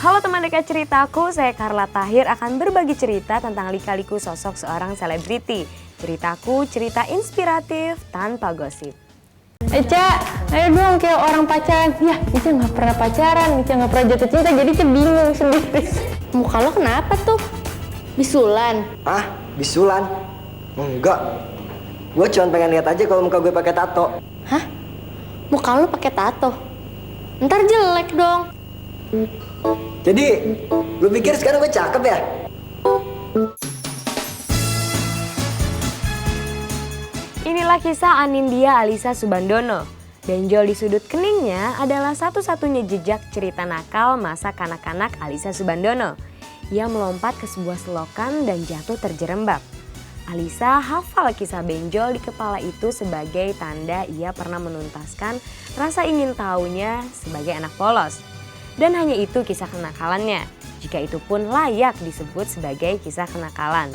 Halo teman dekat ceritaku, saya Carla Tahir akan berbagi cerita tentang lika-liku sosok seorang selebriti. Ceritaku, cerita inspiratif tanpa gosip. Eca, ayo dong kayak orang pacaran. Ya, Ica nggak pernah pacaran, Ica nggak pernah jatuh cinta, jadi Ica bingung sendiri. Muka lo kenapa tuh? Bisulan? Ah, bisulan? Enggak. Gue cuma pengen lihat aja kalau muka gue pakai tato. Hah? Muka lo pakai tato? Ntar jelek dong. Jadi, lu pikir sekarang gue cakep ya? Inilah kisah Anindya Alisa Subandono. Benjol di sudut keningnya adalah satu-satunya jejak cerita nakal masa kanak-kanak Alisa Subandono. Ia melompat ke sebuah selokan dan jatuh terjerembab. Alisa hafal kisah benjol di kepala itu sebagai tanda ia pernah menuntaskan rasa ingin tahunya sebagai anak polos. Dan hanya itu kisah kenakalannya, jika itu pun layak disebut sebagai kisah kenakalan.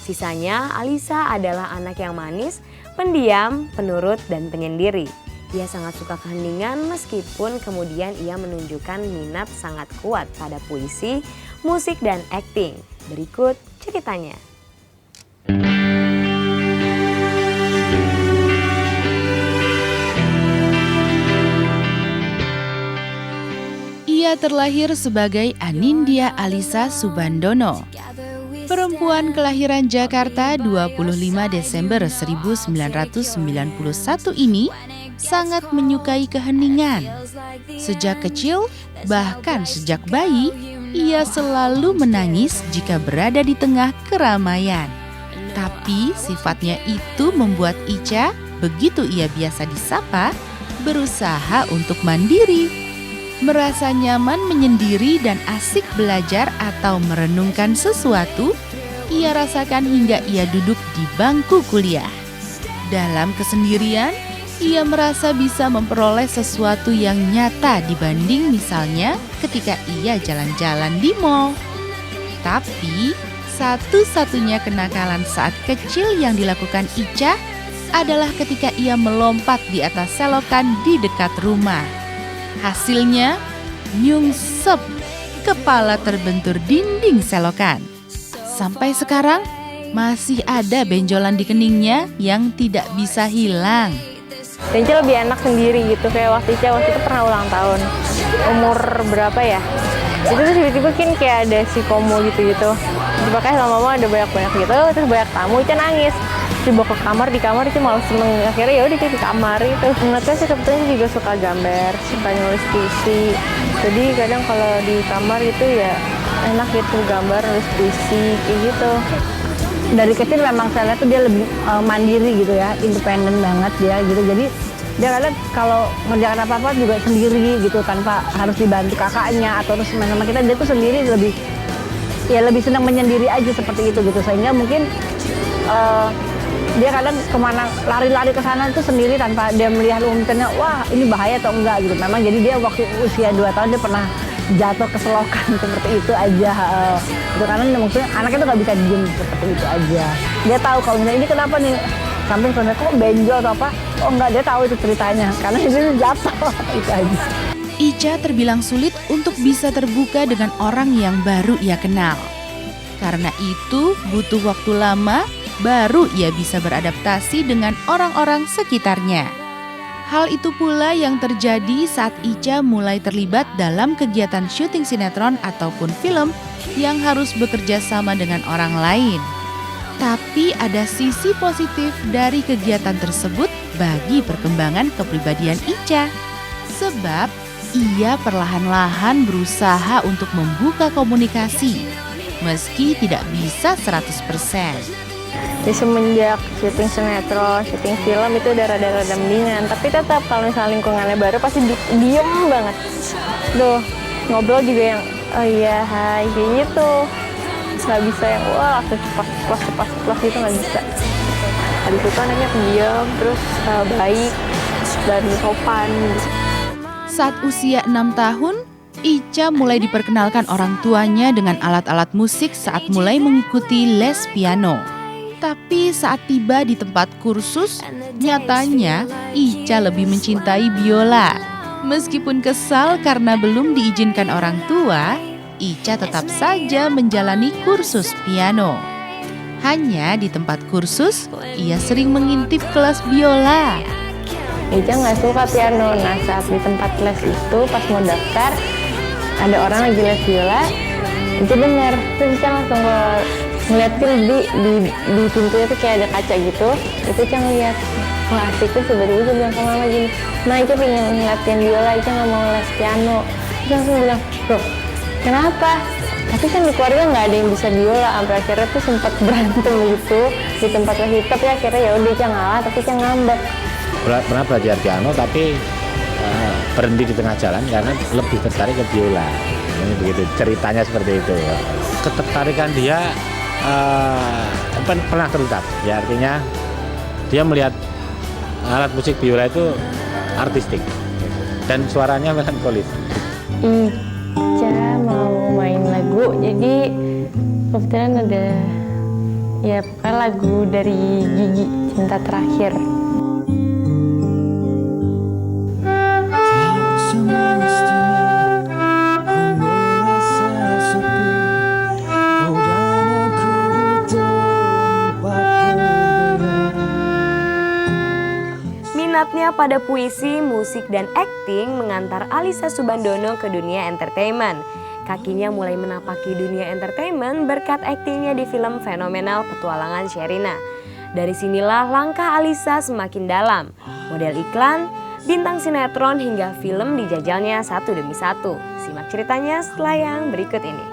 Sisanya, Alisa adalah anak yang manis, pendiam, penurut, dan penyendiri. Ia sangat suka keheningan meskipun kemudian ia menunjukkan minat sangat kuat pada puisi, musik, dan akting. Berikut ceritanya. Ia terlahir sebagai Anindya Alisa Subandono. Perempuan kelahiran Jakarta 25 Desember 1991 ini sangat menyukai keheningan. Sejak kecil, bahkan sejak bayi, ia selalu menangis jika berada di tengah keramaian. Tapi sifatnya itu membuat Ica, begitu ia biasa disapa, berusaha untuk mandiri. Merasa nyaman menyendiri dan asik belajar atau merenungkan sesuatu, ia rasakan hingga ia duduk di bangku kuliah. Dalam kesendirian, ia merasa bisa memperoleh sesuatu yang nyata dibanding misalnya ketika ia jalan-jalan di mall. Tapi, satu-satunya kenakalan saat kecil yang dilakukan Ica adalah ketika ia melompat di atas selokan di dekat rumah. Hasilnya, nyungsep, kepala terbentur dinding selokan. Sampai sekarang, masih ada benjolan di keningnya yang tidak bisa hilang. Ica lebih enak sendiri gitu, kayak waktu itu pernah ulang tahun. Umur berapa ya? Itu tuh tiba-tiba kan kayak ada si komo gitu-gitu. Dipakainya sama mama ada banyak-banyak gitu, terus banyak tamu, Ica nangis. Dibawa ke kamar, di kamar itu malah seneng. Akhirnya yaudah di kamar itu. Menurutnya sih sebetulnya juga suka gambar, suka nulis puisi. Jadi kadang kalau di kamar itu ya enak gitu gambar, nulis puisi kayak gitu. Dari kecil memang saya lihat tuh dia lebih mandiri gitu ya, independen banget dia gitu. Jadi dia kadang kalau ngerjakan apa-apa juga sendiri gitu tanpa harus dibantu kakaknya atau terus main sama kita. Dia tuh sendiri lebih senang menyendiri aja seperti itu gitu. Sehingga mungkin dia kadang kemana lari-lari ke sana itu sendiri tanpa dia melihat misalnya wah ini bahaya atau enggak gitu. Memang jadi dia waktu usia 2 tahun dia pernah jatuh ke selokan seperti itu aja. Itu karena maksudnya anaknya tuh nggak bisa diem seperti itu aja. Dia tahu kalau misalnya ini kenapa nih sampai sebenarnya kok benjol atau apa. Oh enggak, dia tahu itu ceritanya karena itu jatuh itu aja. Ica terbilang sulit untuk bisa terbuka dengan orang yang baru ia kenal. Karena itu butuh waktu lama baru ia bisa beradaptasi dengan orang-orang sekitarnya. Hal itu pula yang terjadi saat Ica mulai terlibat dalam kegiatan syuting sinetron ataupun film yang harus bekerja sama dengan orang lain. Tapi ada sisi positif dari kegiatan tersebut bagi perkembangan kepribadian Ica. Sebab ia perlahan-lahan berusaha untuk membuka komunikasi, meski tidak bisa 100%. Di semenjak syuting sinetron, syuting film itu udah rada-rada mendingan. Tapi tetap kalau misalnya lingkungannya baru pasti diem banget. Duh, ngobrol juga yang oh iya hai kayak gitu. Nggak bisa yang wah cepat gitu, nggak bisa. Habis itu anaknya pendiam, terus baik dan sopan. Saat usia 6 tahun, Ica mulai diperkenalkan orang tuanya dengan alat-alat musik saat mulai mengikuti les piano. Tapi saat tiba di tempat kursus, nyatanya Ica lebih mencintai biola. Meskipun kesal karena belum diizinkan orang tua, Ica tetap saja menjalani kursus piano. Hanya di tempat kursus, ia sering mengintip kelas biola. Ica nggak suka piano. Nah saat di tempat les itu pas mau daftar ada orang lagi les biola, Ica dengar. Terus Ica langsung ngeliatin di pintunya tuh kayak ada kaca gitu. Itu Ica ngeliat, wah asik tuh tiba-tiba Ica bilang sama mama gini, "Ma, Ica pengen latihan biola, Ica nggak mau les piano." Ica langsung bilang, "Loh, kenapa?" Tapi kan di keluarga nggak ada yang bisa biola, sampai akhirnya tuh sempat berantem gitu di tempat les itu. Tapi akhirnya ya udah Ica ngalah, tapi Ica ngambek. Pernah belajar piano tapi berhenti di tengah jalan karena lebih tertarik ke biola. Ini begitu ceritanya seperti itu. Ketertarikan dia pernah terungkap. Ya artinya dia melihat alat musik biola itu artistik dan suaranya melankolis. Ica mau main lagu, jadi kebetulan ada ya pokoknya lagu dari Gigi, Cinta Terakhir. Minatnya pada puisi, musik, dan akting mengantar Alyssa Soebandono ke dunia entertainment. Kakinya mulai menapaki dunia entertainment berkat aktingnya di film fenomenal Petualangan Sherina. Dari sinilah langkah Alyssa semakin dalam. Model iklan, bintang sinetron hingga film dijajalnya satu demi satu. Simak ceritanya setelah yang berikut ini.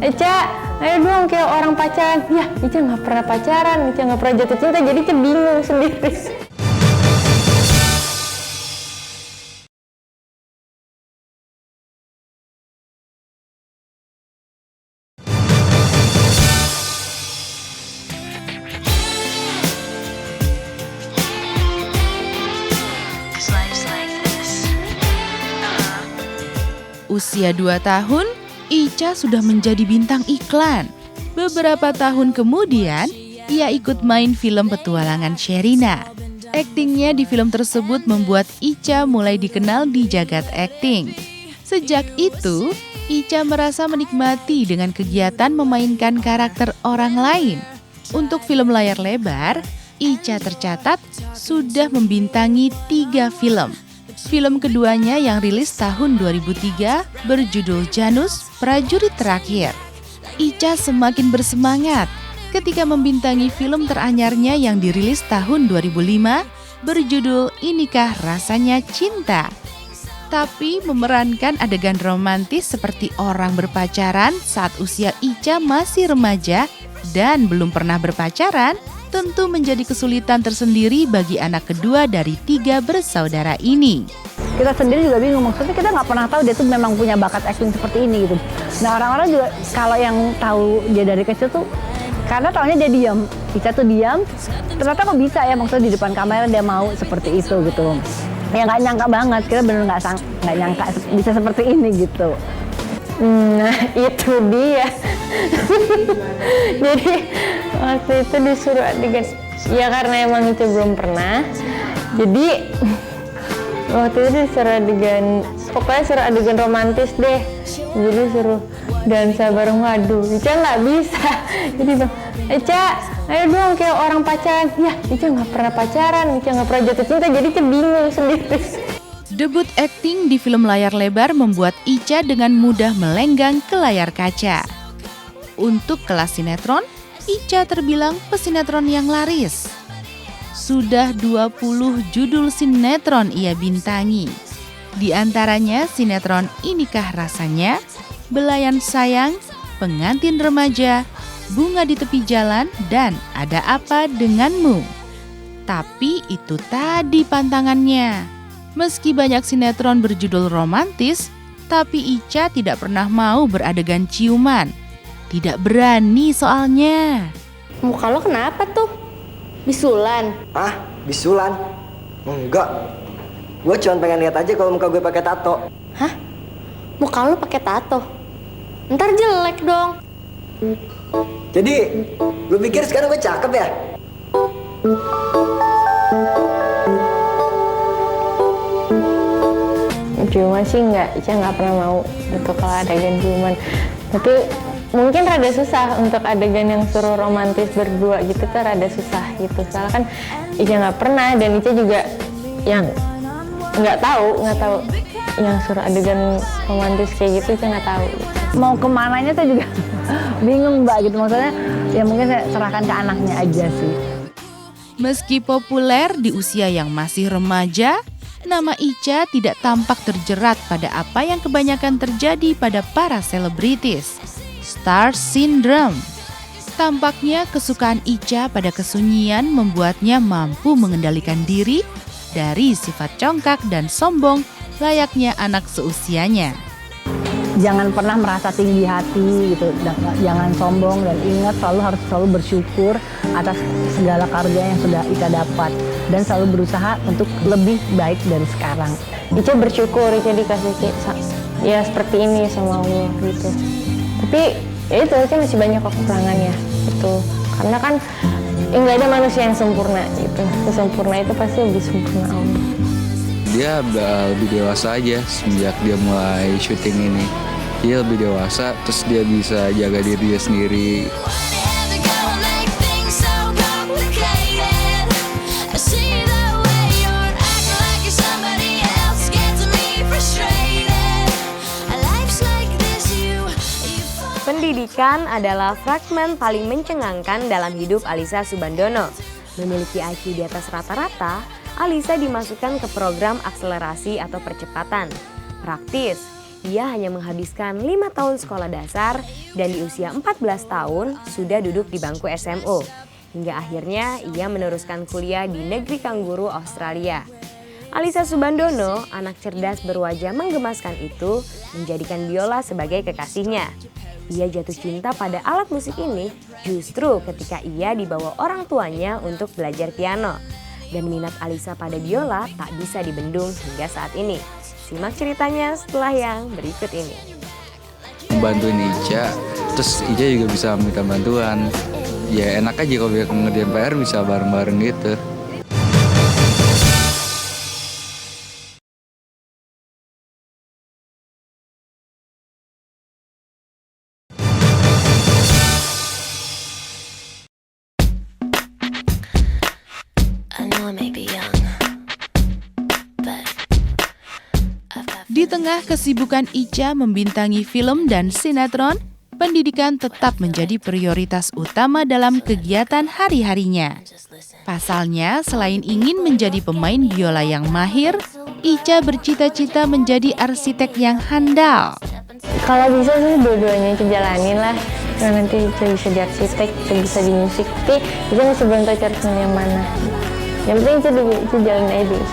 Ica, ayo dong kayak orang pacaran. Ya, Ica nggak pernah pacaran, Ica nggak pernah jatuh cinta, jadi Ica bingung sendiri. Usia 2 tahun, Ica sudah menjadi bintang iklan. Beberapa tahun kemudian, ia ikut main film Petualangan Sherina. Aktingnya di film tersebut membuat Ica mulai dikenal di jagat akting. Sejak itu, Ica merasa menikmati dengan kegiatan memainkan karakter orang lain. Untuk film layar lebar, Ica tercatat sudah membintangi 3 film. Film keduanya yang rilis tahun 2003 berjudul Janus, Prajurit Terakhir. Ica semakin bersemangat ketika membintangi film teranyarnya yang dirilis tahun 2005 berjudul Inikah Rasanya Cinta. Tapi memerankan adegan romantis seperti orang berpacaran saat usia Ica masih remaja dan belum pernah berpacaran tentu menjadi kesulitan tersendiri bagi anak kedua dari 3 bersaudara ini. Kita sendiri juga bingung, maksudnya kita nggak pernah tahu dia tuh memang punya bakat acting seperti ini gitu. Nah orang-orang juga kalau yang tahu dia dari kecil tuh karena taunya dia diam, Ica tuh diam, ternyata kok bisa ya maksudnya di depan kamera dia mau seperti itu gitu. Ya nggak nyangka banget, kita bener nggak nyangka bisa seperti ini gitu. Nah itu dia. Jadi waktu itu disuruh adegan, ya karena emang itu belum pernah. Jadi waktu itu disuruh adegan, pokoknya suruh adegan romantis deh. Jadi suruh dansa bareng, waduh Ica nggak bisa. Jadi bang, Ica ayo dong kayak orang pacaran. Ya Ica nggak pernah pacaran, Ica nggak pernah jatuh cinta, jadi Ica bingung sendiri. Debut akting di film layar lebar membuat Ica dengan mudah melenggang ke layar kaca. Untuk kelas sinetron, Ica terbilang pesinetron yang laris. Sudah 20 judul sinetron ia bintangi. Di antaranya sinetron Inikah Rasanya, Belayan Sayang, Pengantin Remaja, Bunga di Tepi Jalan, dan Ada Apa Denganmu. Tapi itu tadi pantangannya. Meski banyak sinetron berjudul romantis, tapi Ica tidak pernah mau beradegan ciuman. Tidak berani soalnya. Muka lo kenapa tuh? Bisulan? Ah, bisulan? Enggak. Gue cuma pengen lihat aja kalau muka gue pakai tato. Hah? Muka lo pakai tato? Ntar jelek dong. Jadi, lu pikir sekarang gue cakep ya? ciuman sih nggak, Ica nggak pernah mau gitu kalau adegan ciuman. Tapi mungkin rada susah untuk adegan yang suruh romantis berdua gitu tuh rada susah gitu. Soalnya kan Ica nggak pernah dan Ica juga yang nggak tahu yang suruh adegan romantis kayak gitu Ica nggak tahu. Mau kemananya tuh juga bingung Mbak gitu, maksudnya ya mungkin saya serahkan ke anaknya aja sih. Meski populer di usia yang masih remaja, nama Ica tidak tampak terjerat pada apa yang kebanyakan terjadi pada para selebritis. Star Syndrome. Tampaknya kesukaan Ica pada kesunyian membuatnya mampu mengendalikan diri dari sifat congkak dan sombong layaknya anak seusianya. Jangan pernah merasa tinggi hati gitu, jangan sombong dan ingat harus selalu bersyukur atas segala karya yang sudah Ica dapat dan selalu berusaha untuk lebih baik dari sekarang. Ica bersyukur Ica dikasih ya seperti ini sama Allah gitu. Tapi ya itu Ica masih banyak kekurangannya gitu. Karena kan nggak ada manusia yang sempurna gitu. Sesempurna itu pasti lebih sempurna Allah. Dia lebih dewasa aja semenjak dia mulai syuting ini. Dia lebih dewasa, terus dia bisa jaga diri dia sendiri. Pendidikan adalah fragmen paling mencengangkan dalam hidup Alyssa Soebandono. Memiliki IQ di atas rata-rata, Alyssa dimasukkan ke program akselerasi atau percepatan. Praktis, ia hanya menghabiskan 5 tahun sekolah dasar dan di usia 14 tahun sudah duduk di bangku SMO. Hingga akhirnya ia meneruskan kuliah di negeri kanguru Australia. Alyssa Soebandono, anak cerdas berwajah menggemaskan itu, menjadikan biola sebagai kekasihnya. Ia jatuh cinta pada alat musik ini justru ketika ia dibawa orang tuanya untuk belajar piano. Dan minat Alyssa pada biola tak bisa dibendung hingga saat ini. Simak ceritanya setelah yang berikut ini. Membantuin Ica, terus Ica juga bisa minta bantuan. Ya enak aja kalau dia ngerjain PR bisa bareng-bareng gitu. Di tengah kesibukan Ica membintangi film dan sinetron, pendidikan tetap menjadi prioritas utama dalam kegiatan hari-harinya. Pasalnya, selain ingin menjadi pemain biola yang mahir, Ica bercita-cita menjadi arsitek yang handal. Kalau bisa sih dua-duanya Ica jalanin lah. Karena nanti Ica bisa di arsitek, Ica bisa di musik. Tapi Ica masih belum tahu cara yang mana. Yang penting Ica jalanin aja dulu.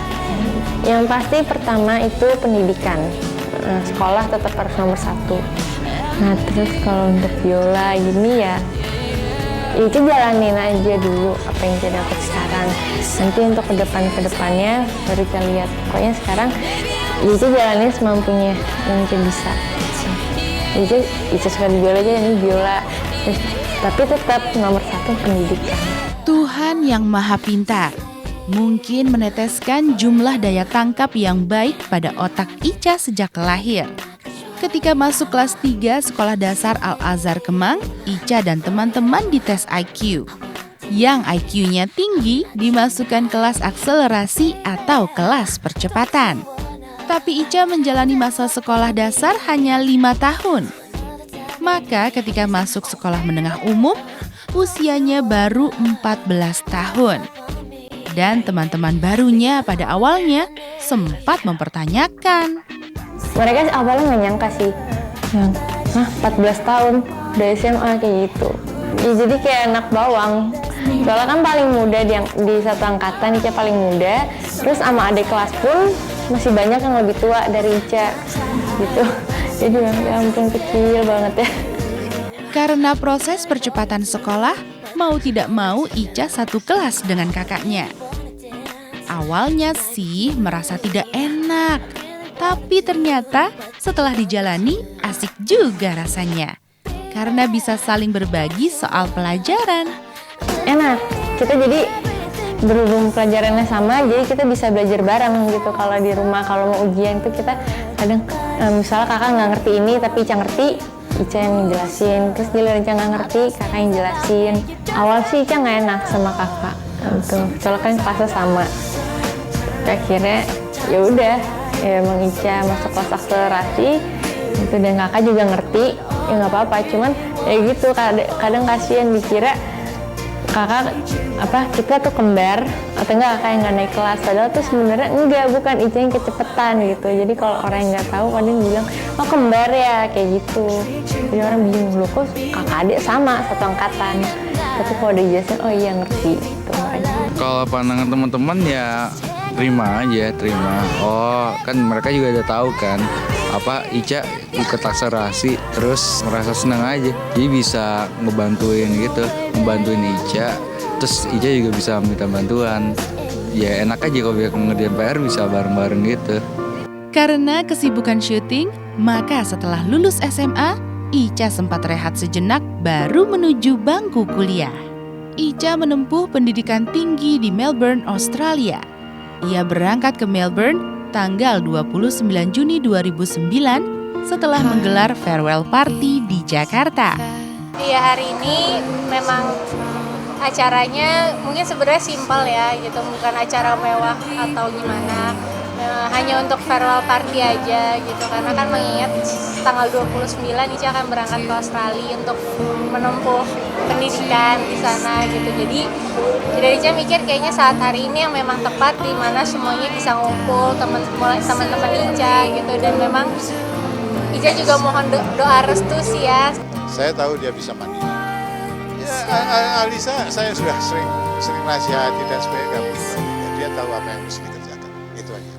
Yang pasti pertama itu pendidikan. Sekolah tetap harus nomor 1. Nah terus kalau untuk biola gini ya Ica jalanin aja dulu apa yang Ica dapat sekarang. Nanti untuk kedepannya baru Ica lihat. Pokoknya sekarang Ica jalanin semampunya yang Ica bisa. Ica suka di biola aja, ini biola. Tapi tetap nomor 1 pendidikan. Tuhan yang Maha Pintar mungkin meneteskan jumlah daya tangkap yang baik pada otak Ica sejak lahir. Ketika masuk kelas 3 Sekolah Dasar Al-Azhar Kemang, Ica dan teman-teman dites IQ. Yang IQ-nya tinggi dimasukkan kelas akselerasi atau kelas percepatan. Tapi Ica menjalani masa sekolah dasar hanya 5 tahun. Maka ketika masuk sekolah menengah umum, usianya baru 14 tahun. Dan teman-teman barunya pada awalnya sempat mempertanyakan. Mereka awalnya nggak nyangka sih, 14 tahun udah SMA kayak gitu. Ya, jadi kayak anak bawang. Soalnya kan paling muda di satu angkatan, Ica paling muda. Terus sama adik kelas pun masih banyak yang lebih tua dari Ica gitu. Jadi ya ampun kecil banget ya. Karena proses percepatan sekolah, mau tidak mau Ica satu kelas dengan kakaknya. Awalnya sih merasa tidak enak, tapi ternyata setelah dijalani asik juga rasanya. Karena bisa saling berbagi soal pelajaran. Enak, kita jadi berhubung pelajarannya sama, jadi kita bisa belajar bareng gitu. Kalau di rumah, kalau mau ujian itu kita kadang misalnya kakak nggak ngerti ini tapi Ica ngerti, Ica yang ngejelasin. Terus dia Ica nggak ngerti, kakak yang jelasin. Awal sih Ica nggak enak sama kakak gitu, soalnya kan kelasnya sama. Akhirnya ya udah, ya emang Ica masuk kelas akselerasi itu, dan kakak juga ngerti, ya nggak apa-apa. Cuman ya gitu, kadang kasihan dikira kakak kita tuh kembar atau enggak kakak yang nggak naik kelas, padahal tuh sebenarnya enggak, bukan Ica yang kecepetan gitu. Jadi kalau orang yang nggak tahu kadang bilang oh kembar ya kayak gitu, jadi orang bingung loh kok kakak adik sama satu angkatan, tapi kalau udah dijelasin oh iya ngerti gitu mereka. Kalau pandangan teman-teman ya terima aja, terima. Oh kan mereka juga udah tahu kan Ica ikut akselerasi, terus merasa senang aja, jadi bisa ngebantuin Ica, terus Ica juga bisa minta bantuan. Ya enak aja kalau ngerjain PR bisa bareng-bareng gitu. Karena kesibukan syuting, maka setelah lulus SMA, Ica sempat rehat sejenak baru menuju bangku kuliah. Ica menempuh pendidikan tinggi di Melbourne, Australia. Ia berangkat ke Melbourne tanggal 29 Juni 2009 setelah menggelar farewell party di Jakarta. Iya, hari ini memang acaranya mungkin sebenarnya simpel ya gitu, bukan acara mewah atau gimana. Hanya untuk farewell party aja gitu, karena kan mengingat tanggal 29 Ica akan berangkat ke Australia untuk menempuh pendidikan di sana gitu. Jadi Ica mikir kayaknya saat hari ini yang memang tepat, di mana semuanya bisa ngumpul teman-teman Ica gitu, dan memang Ica juga mohon doa restu sih ya. Saya tahu dia bisa mandiri. Ya, Alisa saya sudah sering nasihati dan sebagainya, nggak begitu. Dia tahu apa yang mesti dikerjakan. Itu aja.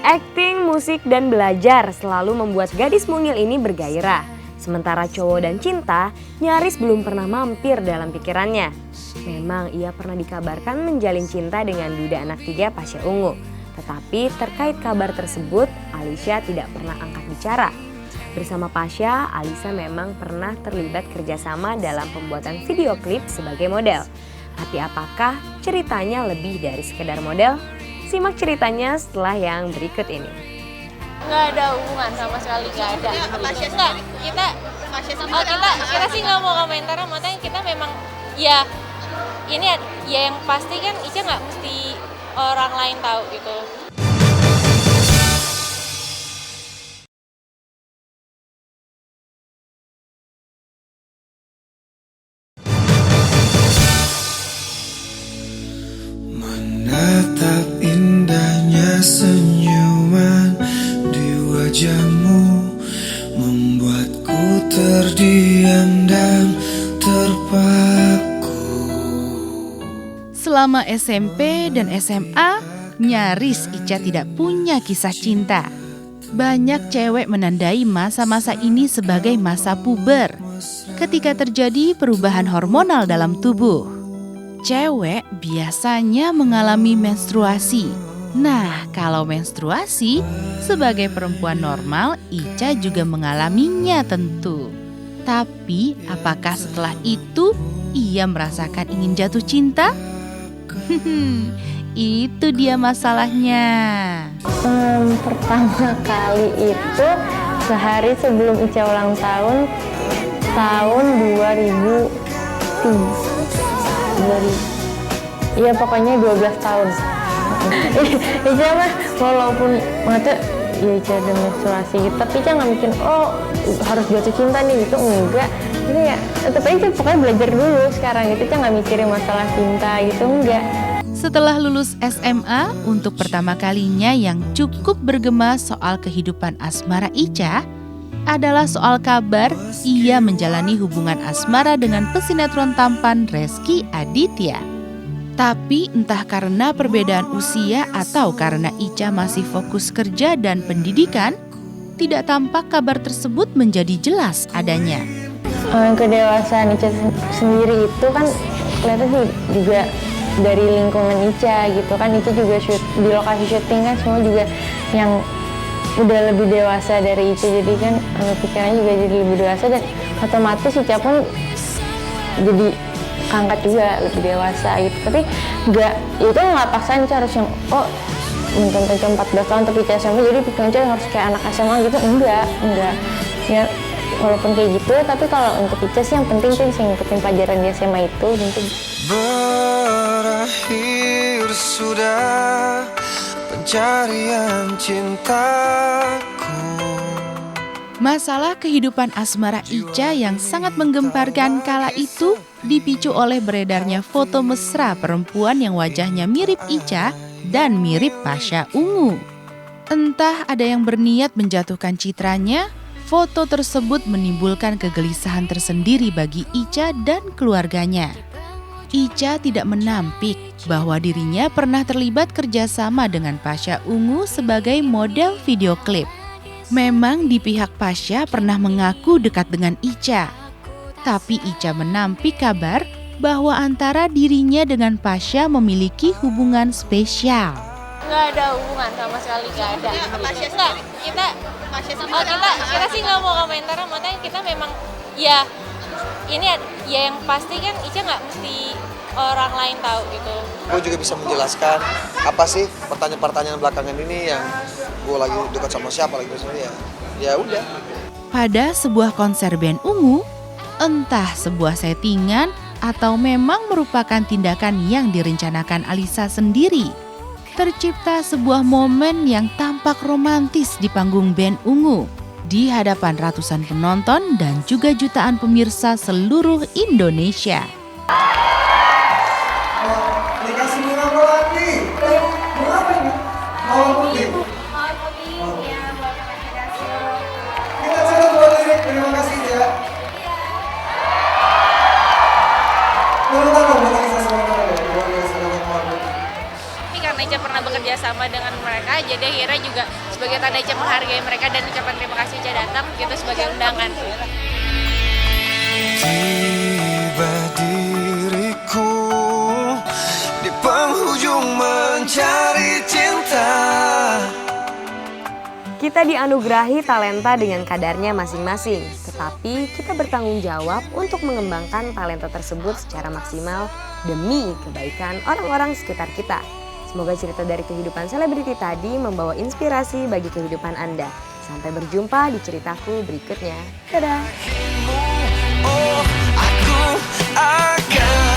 Akting, musik, dan belajar selalu membuat gadis mungil ini bergairah. Sementara cowok dan cinta nyaris belum pernah mampir dalam pikirannya. Memang ia pernah dikabarkan menjalin cinta dengan duda anak 3 Pasha Ungu. Tetapi terkait kabar tersebut, Alisha tidak pernah angkat bicara. Bersama Pasha, Alisa memang pernah terlibat kerjasama dalam pembuatan video klip sebagai model. Tapi apakah ceritanya lebih dari sekedar model? Simak ceritanya setelah yang berikut ini. Nggak ada hubungan sama sekali, nggak ada. Nggak, kita sih nggak mau komentar, makanya kita memang ya ini ya yang pasti kan Ica nggak mesti orang lain tahu gitu. Menatap indahnya senyuman di wajahmu, membuatku terdiam dan terpaku. Selama SMP dan SMA, nyaris Ica tidak punya kisah cinta. Banyak cewek menandai masa-masa ini sebagai masa puber, ketika terjadi perubahan hormonal dalam tubuh. Cewek biasanya mengalami menstruasi. Nah, kalau menstruasi, sebagai perempuan normal, Ica juga mengalaminya tentu. Tapi, apakah setelah itu ia merasakan ingin jatuh cinta? Itu dia masalahnya. Pertama kali itu sehari sebelum Ica ulang tahun 2003. Iya pokoknya 12 tahun. Ica mah walaupun mata ya Ica ada menstruasi gitu, tapi Ica nggak mikir oh harus jatuh cinta nih gitu, enggak. Jadi ya tetap aja pokoknya belajar dulu sekarang gitu, Ica nggak mikirin masalah cinta gitu, enggak. Setelah lulus SMA, untuk pertama kalinya yang cukup bergema soal kehidupan asmara Ica adalah soal kabar ia menjalani hubungan asmara dengan pesinetron tampan Rezky Aditya. Tapi entah karena perbedaan usia atau karena Ica masih fokus kerja dan pendidikan, tidak tampak kabar tersebut menjadi jelas adanya. Kedewasaan Ica sendiri itu kan kelihatan sih juga dari lingkungan Ica gitu kan. Ica juga di lokasi syuting kan semua juga yang udah lebih dewasa dari Ica, jadi kan pikirannya juga jadi lebih dewasa dan otomatis Ica pun jadi angkat juga lebih dewasa gitu. Tapi nggak paksain Ica harus yang nonton Ica 14 tahun tapi Ica SMA jadi pikiran Ica harus kayak anak SMA gitu, enggak ya. Walaupun kayak gitu, tapi kalau untuk Ica sih yang penting sih bisa ngikutin pelajaran di SMA itu. Berakhir sudah pencarian cintaku. Masalah kehidupan asmara Ica yang sangat menggemparkan kala itu dipicu oleh beredarnya foto mesra perempuan yang wajahnya mirip Ica dan mirip Pasha Ungu. Entah ada yang berniat menjatuhkan citranya, foto tersebut menimbulkan kegelisahan tersendiri bagi Ica dan keluarganya. Ica tidak menampik bahwa dirinya pernah terlibat kerjasama dengan Pasha Ungu sebagai model video klip. Memang di pihak Pasha pernah mengaku dekat dengan Ica, tapi Ica menampik kabar bahwa antara dirinya dengan Pasha memiliki hubungan spesial. Nggak ada hubungan sama sekali, nggak ada. Nggak, kita sih nggak mau komentar, makanya kita memang ya ini ya yang pasti kan Ica nggak mesti orang lain tahu gitu. Gue juga bisa menjelaskan apa sih pertanyaan-pertanyaan belakangan ini yang gue lagi dekat sama siapa lagi misalnya ya udah. Pada sebuah konser band Ungu, entah sebuah settingan atau memang merupakan tindakan yang direncanakan Alisa sendiri, tercipta sebuah momen yang tampak romantis di panggung band Ungu di hadapan ratusan penonton dan juga jutaan pemirsa seluruh Indonesia. Dikasih bunga lagi. Bunga apa ini? Mawar putih. Kita coba buat lirik. Terima kasih ya. Tapi karena Ica pernah bekerja sama dengan mereka, jadi akhirnya juga sebagai tanda Ica menghargai mereka dan ucapan terima kasih Ica datang gitu sebagai undangan. Tiba diriku di penghujung mencari cinta. Kita dianugerahi talenta dengan kadarnya masing-masing, tetapi kita bertanggung jawab untuk mengembangkan talenta tersebut secara maksimal demi kebaikan orang-orang sekitar kita. Semoga cerita dari kehidupan selebriti tadi membawa inspirasi bagi kehidupan Anda. Sampai berjumpa di ceritaku berikutnya. Dadah! Oh, aku akan